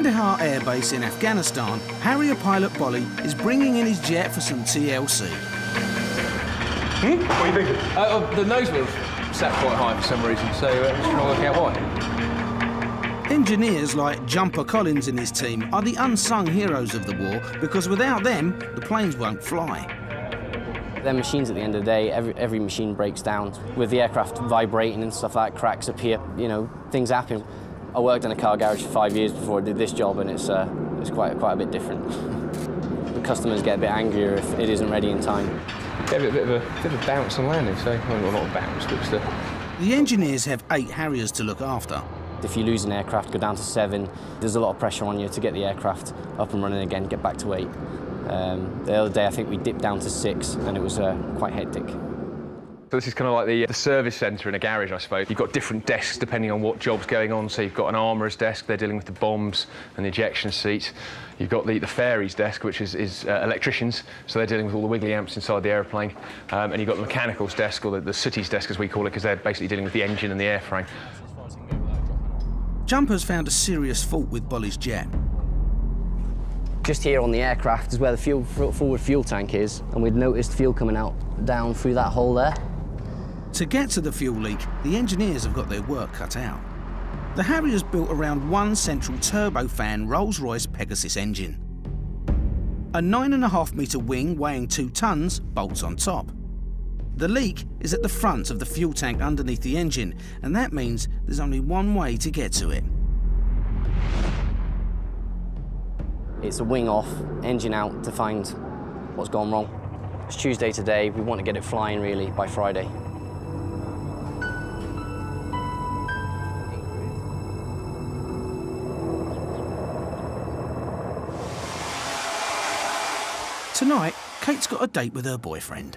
Kandahar Air Base in Afghanistan, Harrier pilot Bolly is bringing in his jet for some TLC. What are you thinking? The nose wheel's sat quite high for some reason, so I'm just trying to work out why. Engineers like Jumper Collins and his team are the unsung heroes of the war because without them, the planes won't fly. They're machines at the end of the day. Every machine breaks down. With the aircraft vibrating and stuff like that, cracks appear, you know, things happen. I worked in a car garage for 5 years before I did this job, and it's quite a bit different. The customers get a bit angrier if it isn't ready in time. Gave it a bit of a bounce on landing, so well, not a bounce, but still. The engineers have 8 Harriers to look after. If you lose an aircraft, go down to 7, there's a lot of pressure on you to get the aircraft up and running again, get back to 8. The other day, I think we dipped down to 6, and it was quite hectic. So this is kind of like the service centre in a garage, I suppose. You've got different desks depending on what job's going on. So you've got an armourer's desk, they're dealing with the bombs and the ejection seats. You've got the fairies desk, which is electricians, so they're dealing with all the wiggly amps inside the aeroplane. And you've got the mechanicals desk, or the city's desk as we call it, because they're basically dealing with the engine and the airframe. Jumpers found a serious fault with Bolly's jet. Just here on the aircraft is where the forward fuel tank is, and we'd noticed fuel coming out down through that hole there. To get to the fuel leak, the engineers have got their work cut out. The Harrier's built around one central turbofan Rolls-Royce Pegasus engine. A 9.5-metre wing weighing 2 tonnes bolts on top. The leak is at the front of the fuel tank underneath the engine, and that means there's only one way to get to it. It's a wing off, engine out to find what's gone wrong. It's Tuesday today, we want to get it flying really by Friday. Tonight, Kate's got a date with her boyfriend.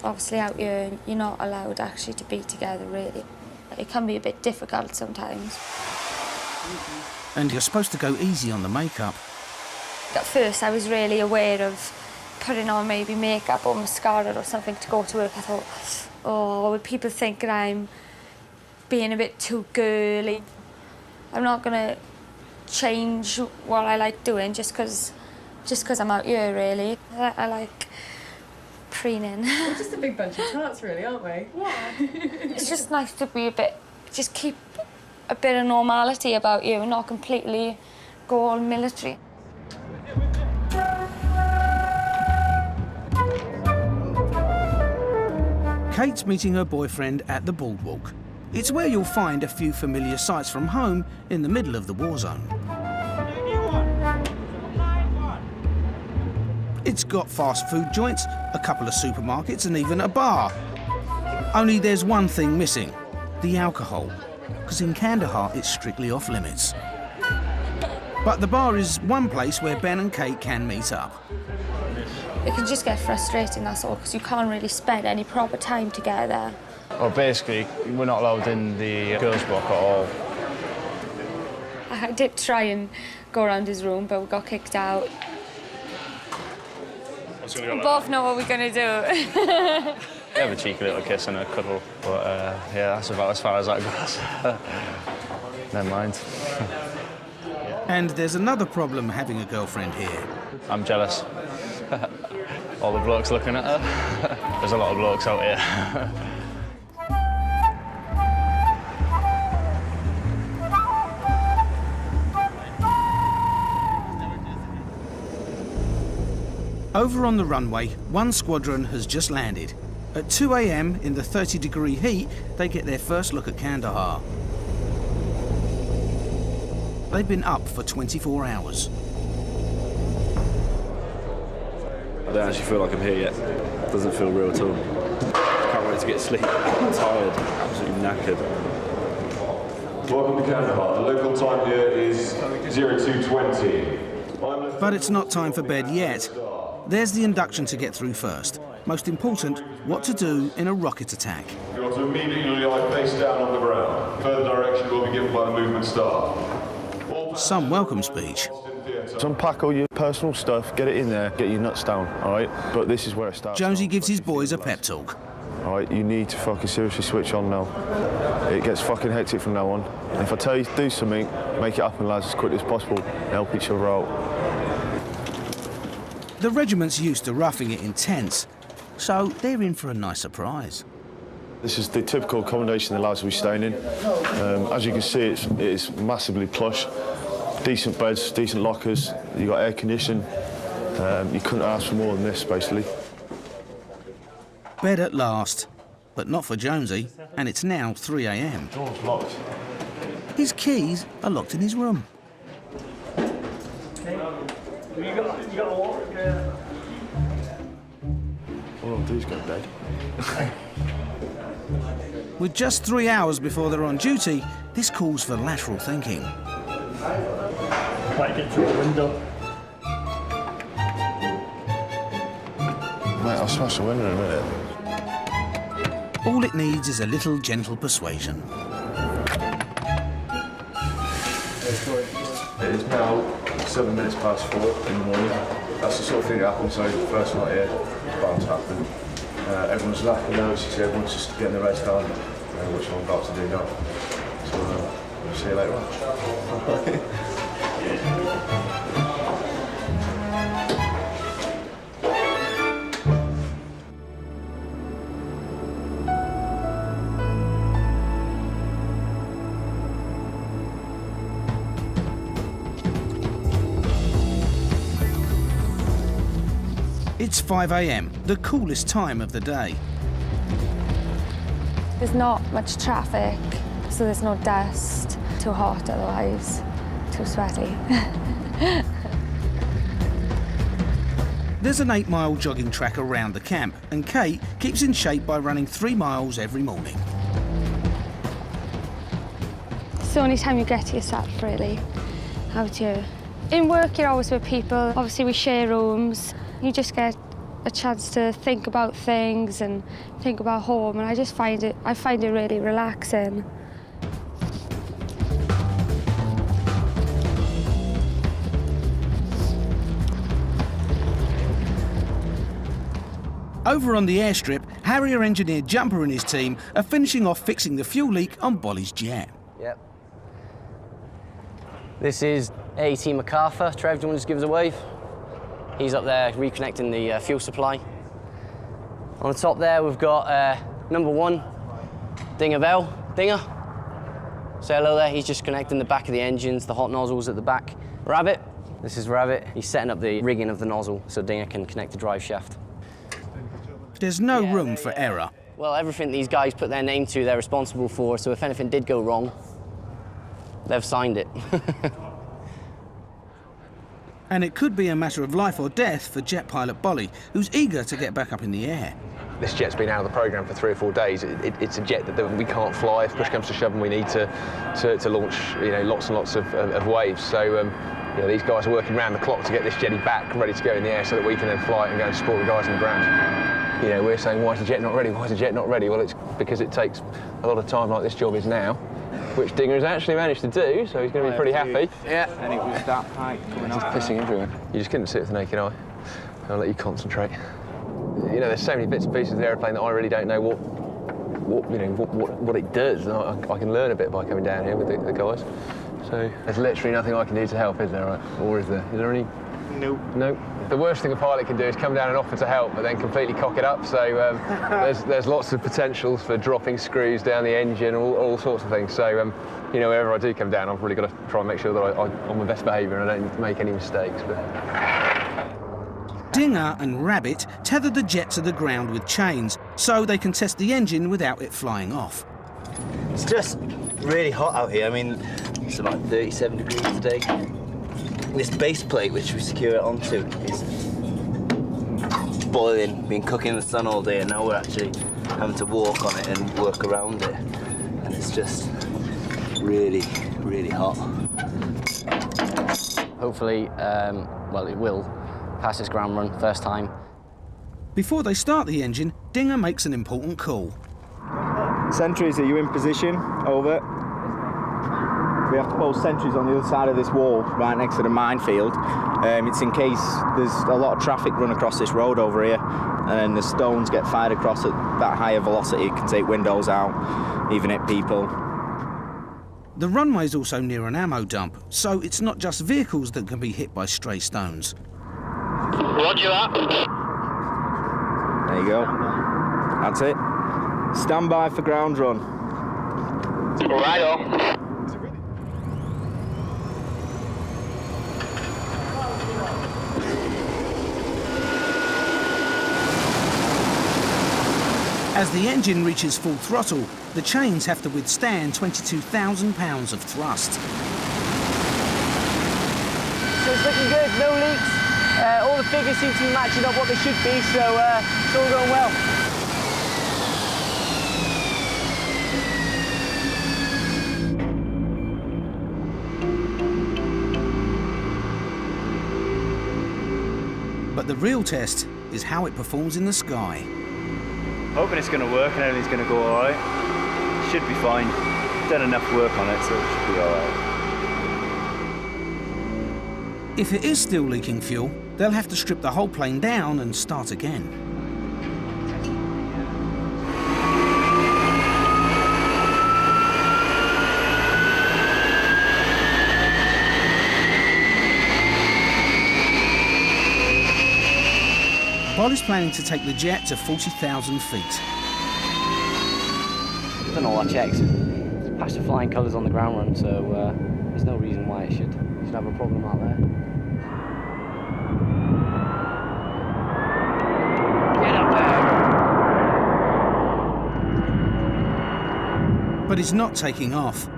Obviously out here, you're not allowed actually to be together, really. It can be a bit difficult sometimes. And you're supposed to go easy on the makeup. At first, I was really aware of putting on maybe makeup or mascara or something to go to work. I thought, oh, would people think that I'm being a bit too girly? I'm not going to change what I like doing just because I'm out here, really. I like preening. We're just a big bunch of tarts, really, aren't we? Yeah. It's just nice to be just keep a bit of normality about you and not completely go all military. Kate's meeting her boyfriend at the Boardwalk. It's where you'll find a few familiar sights from home in the middle of the war zone. It's got fast food joints, a couple of supermarkets and even a bar. Only there's one thing missing, the alcohol, because in Kandahar it's strictly off limits. But the bar is one place where Ben and Kate can meet up. It can just get frustrating, that's all, because you can't really spend any proper time together. Well, basically, we're not allowed in the girls' block at all. I did try and go around his room, but we got kicked out. We both know what we're going to do. We have a cheeky little kiss and a cuddle, but yeah, that's about as far as that goes. Never mind. And there's another problem having a girlfriend here. I'm jealous. All the blokes looking at her. There's a lot of blokes out here. Over on the runway, one squadron has just landed. At 2 a.m. in the 30-degree heat, they get their first look at Kandahar. They've been up for 24 hours. I don't actually feel like I'm here yet. It doesn't feel real at all. Can't wait to get sleep. I'm tired, absolutely knackered. Welcome to Kandahar. The local time here is 02:20. But it's not time for bed yet. There's the induction to get through first. Most important, what to do in a rocket attack. You want to immediately lie face down on the ground. Further direction will be given by the movement staff. Some welcome speech. So unpack all your personal stuff, get it in there, get your nuts down, all right? But this is where it starts. Jonesy gives his boys a pep talk. all right? You need to fucking seriously switch on now. It gets fucking hectic from now on. And if I tell you to do something, make it happen, lads, as quickly as possible and help each other out. The regiment's used to roughing it in tents, so they're in for a nice surprise. This is the typical accommodation the lads will be staying in. As you can see, it is massively plush. Decent beds, decent lockers, you've got air conditioning. You couldn't ask for more than this, basically. Bed at last, but not for Jonesy, and it's now 3 a.m. Door's locked. His keys are locked in his room. All I'll do is go to bed. With just 3 hours before they're on duty, this calls for lateral thinking. Might get through the window. Mate, I'll smash the window in a minute. All it needs is a little gentle persuasion. It is now 7 minutes past 4 in the morning. That's the sort of thing that happens, so the first night here, it's bound to happen. Everyone's laughing now, you see everyone's just getting the rest down, which I'm about to do now. So, we'll see you later on. It's 5 a.m, the coolest time of the day. There's not much traffic, so there's no dust. Too hot otherwise, too sweaty. There's an 8-mile jogging track around the camp, and Kate keeps in shape by running 3 miles every morning. It's the only time you get to yourself, really, out here. In work, you're always with people. Obviously, we share rooms. You just get a chance to think about things and think about home, and I find it really relaxing. Over on the airstrip, Harrier engineer Jumper and his team are finishing off fixing the fuel leak on Bolly's jet. Yep. This is AT MacArthur. Trev, do you want to just give us a wave? He's up there reconnecting the fuel supply. On the top there, we've got number 1, Dinger Bell. Dinger, say hello there. He's just connecting the back of the engines, the hot nozzles at the back. Rabbit, this is Rabbit. He's setting up the rigging of the nozzle so Dinger can connect the drive shaft. There's no room for error. Well, everything these guys put their name to, they're responsible for, so if anything did go wrong, they've signed it. And it could be a matter of life or death for jet pilot Bolly, who's eager to get back up in the air. This jet's been out of the programme for 3 or 4 days. It's a jet that we can't fly. If push comes to shove and we need to launch, lots and lots of waves. So, these guys are working round the clock to get this jetty back ready to go in the air so that we can then fly it and go and support the guys on the ground. We're saying, why is the jet not ready? Why is the jet not ready? Well, it's because it takes a lot of time like this job is now, which Dinger has actually managed to do, so he's going to be pretty happy. Yeah. And it was that high coming out. Just pissing everywhere. You just couldn't see it with the naked eye. I'll let you concentrate. There's so many bits and pieces of the aeroplane that I really don't know what it does. And I can learn a bit by coming down here with the guys. So there's literally nothing I can do to help, is there? Right? Or is there? Is there any? Nope. Nope. The worst thing a pilot can do is come down and offer to help, but then completely cock it up. So there's lots of potentials for dropping screws down the engine, all sorts of things. So wherever I do come down, I've really got to try and make sure that I'm on my best behaviour and I don't make any mistakes. But Dinger and Rabbit tether the jet to the ground with chains so they can test the engine without it flying off. It's just really hot out here. I mean, it's about 37 degrees today. This base plate, which we secure it onto, is boiling. Been cooking in the sun all day, and now we're actually having to walk on it and work around it. And it's just really, really hot. Hopefully, it will pass its ground run first time. Before they start the engine, Dinger makes an important call. Sentries, are you in position? Over. We have to post sentries on the other side of this wall, right next to the minefield. It's in case there's a lot of traffic run across this road over here, and the stones get fired across at that higher velocity. It can take windows out, even hit people. The runway's also near an ammo dump, so it's not just vehicles that can be hit by stray stones. Roger that. There you go. That's it. Stand by for ground run. Righto. As the engine reaches full throttle, the chains have to withstand 22,000 pounds of thrust. So it's looking good, no leaks. All the figures seem to be matching up what they should be, so it's all going well. But the real test is how it performs in the sky. Hoping it's going to work and everything's going to go all right. Should be fine. Done enough work on it, so it should be all right. If it is still leaking fuel, they'll have to strip the whole plane down and start again. Boll is planning to take the jet to 40,000 feet. Done all our checks. It's passed the flying colours on the ground run, so there's no reason why it should have a problem out there. Get up there! But it's not taking off.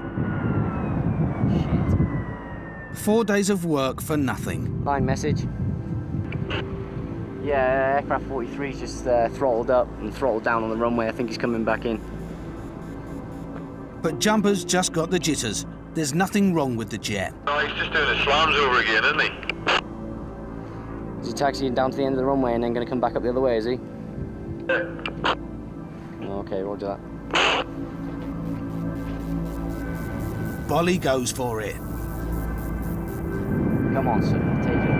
4 days of work for nothing. Line message. Yeah, aircraft 43's just throttled up and throttled down on the runway. I think he's coming back in. But Jumper's just got the jitters. There's nothing wrong with the jet. No, he's just doing the slams over again, isn't he? Is he taxiing down to the end of the runway and then going to come back up the other way, is he? Yeah. Okay, roger that. Bolly goes for it. Come on, sir, take it.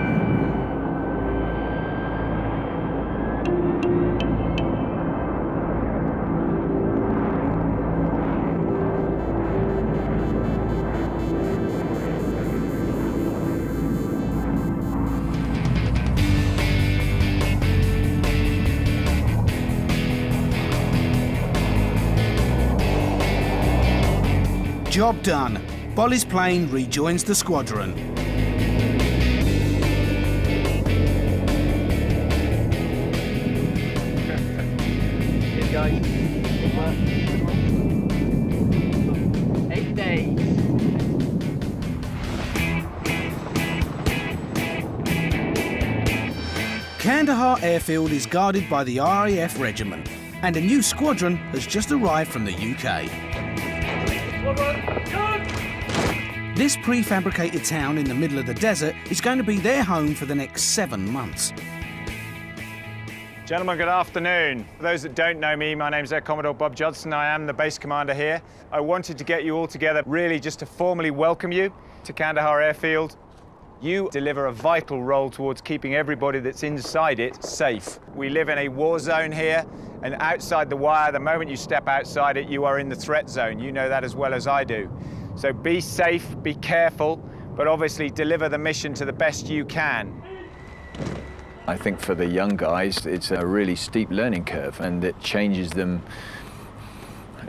Job done. Bolly's plane rejoins the squadron. Good guys. Good work. 8 days. Kandahar airfield is guarded by the RAF regiment, and a new squadron has just arrived from the UK. This prefabricated town in the middle of the desert is going to be their home for the next 7 months. Gentlemen, good afternoon. For those that don't know me, my name's Air Commodore Bob Judson. I am the base commander here. I wanted to get you all together really just to formally welcome you to Kandahar Airfield. You deliver a vital role towards keeping everybody that's inside it safe. We live in a war zone here, and outside the wire, the moment you step outside it, you are in the threat zone. You know that as well as I do. So be safe, be careful, but obviously deliver the mission to the best you can. I think for the young guys, it's a really steep learning curve, and it changes them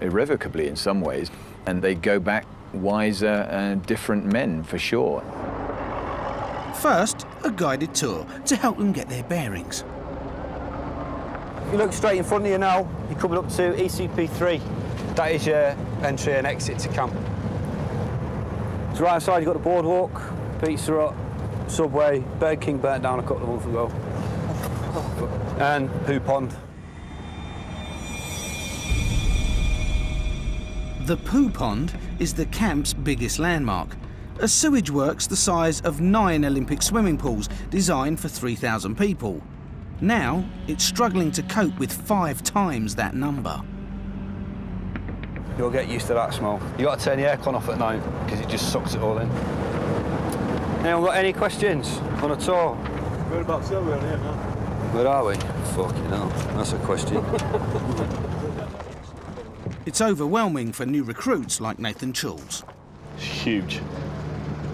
irrevocably in some ways. And they go back wiser and different men, for sure. First, a guided tour to help them get their bearings. If you look straight in front of you now, you're coming up to ECP3. That is your entry and exit to camp. So right outside, you've got the Boardwalk, Pizza Hut, Subway, Burger King burnt down a couple of months ago, and Poo Pond. The Poo Pond is the camp's biggest landmark, a sewage works the size of 9 Olympic swimming pools designed for 3,000 people. Now, it's struggling to cope with 5 times that number. You'll get used to that smell. You got to turn the aircon off at night because it just sucks it all in. Anyone got any questions on a tour? Whereabouts are we on here now? Where are we? Fucking hell, that's a question. It's overwhelming for new recruits like Nathan Chulz. It's huge,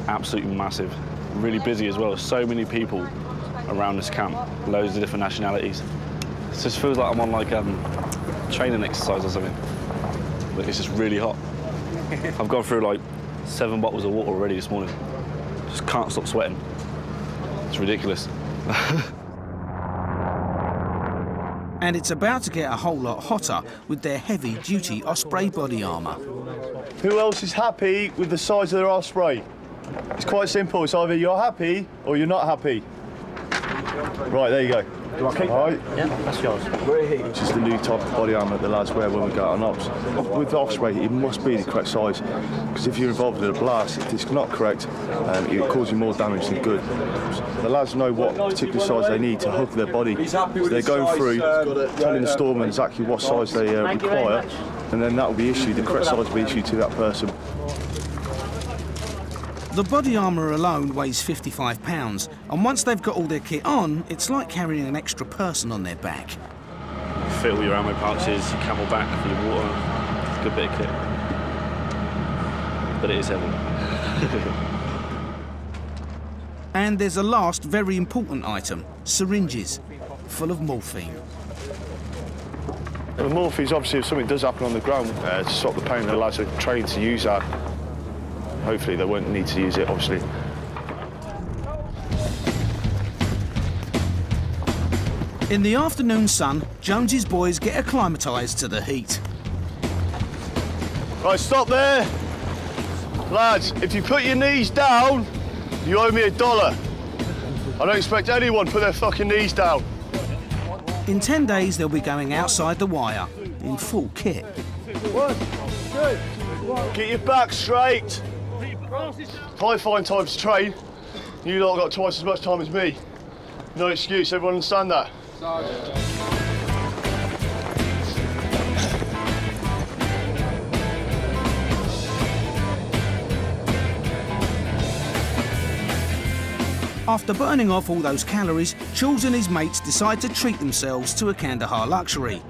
absolutely massive, really busy as well. There's so many people around this camp, loads of different nationalities. It just feels like I'm on like training exercise or something. But it's just really hot. I've gone through like 7 bottles of water already this morning. Just can't stop sweating. It's ridiculous. And it's about to get a whole lot hotter with their heavy-duty Osprey body armour. Who else is happy with the size of their Osprey? It's quite simple. It's either you're happy or you're not happy. Right, there you go. Do I keep that? Right. Yeah, that's yours. Which is the new type of body armour that the lads wear when we go out on ops. With the Osprey, it must be the correct size, because if you're involved in a blast, if it's not correct, it causes you more damage than good. The lads know what particular size they need to hug their body. So they're going through, telling the storeman exactly what size they require, and then that will be issued, the correct size will be issued to that person. The body armour alone weighs 55 pounds, and once they've got all their kit on, it's like carrying an extra person on their back. Fill your ammo pouches, your camelback for your water. It's a good bit of kit. But it is heavy. And there's a last very important item, syringes, full of morphine. The morphine is obviously if something does happen on the ground, to stop the pain, the lads are trained to use that. Hopefully they won't need to use it, obviously. In the afternoon sun, Jones's boys get acclimatised to the heat. Right, stop there. Lads, if you put your knees down, you owe me $1. I don't expect anyone to put their fucking knees down. In 10 days, they'll be going outside the wire, in full kit. 1, 2, get your back straight. I find time to train. You lot got twice as much time as me. No excuse, everyone understand that? After burning off all those calories, Chulz and his mates decide to treat themselves to a Kandahar luxury.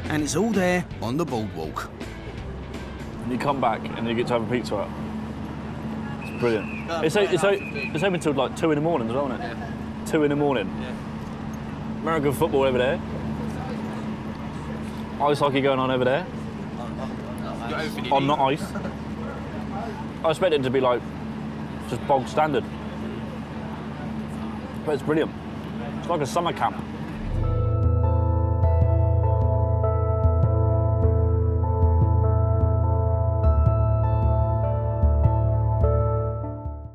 And it's all there on the Boardwalk. And you come back and you get to have a pizza out. It's brilliant. It's open till like 2 in the morning as well, isn't it? Yeah. 2 in the morning. Yeah. American football over there. Ice hockey going on over there. On not ice. I expect it to be like just bog standard. But it's brilliant. It's like a summer camp.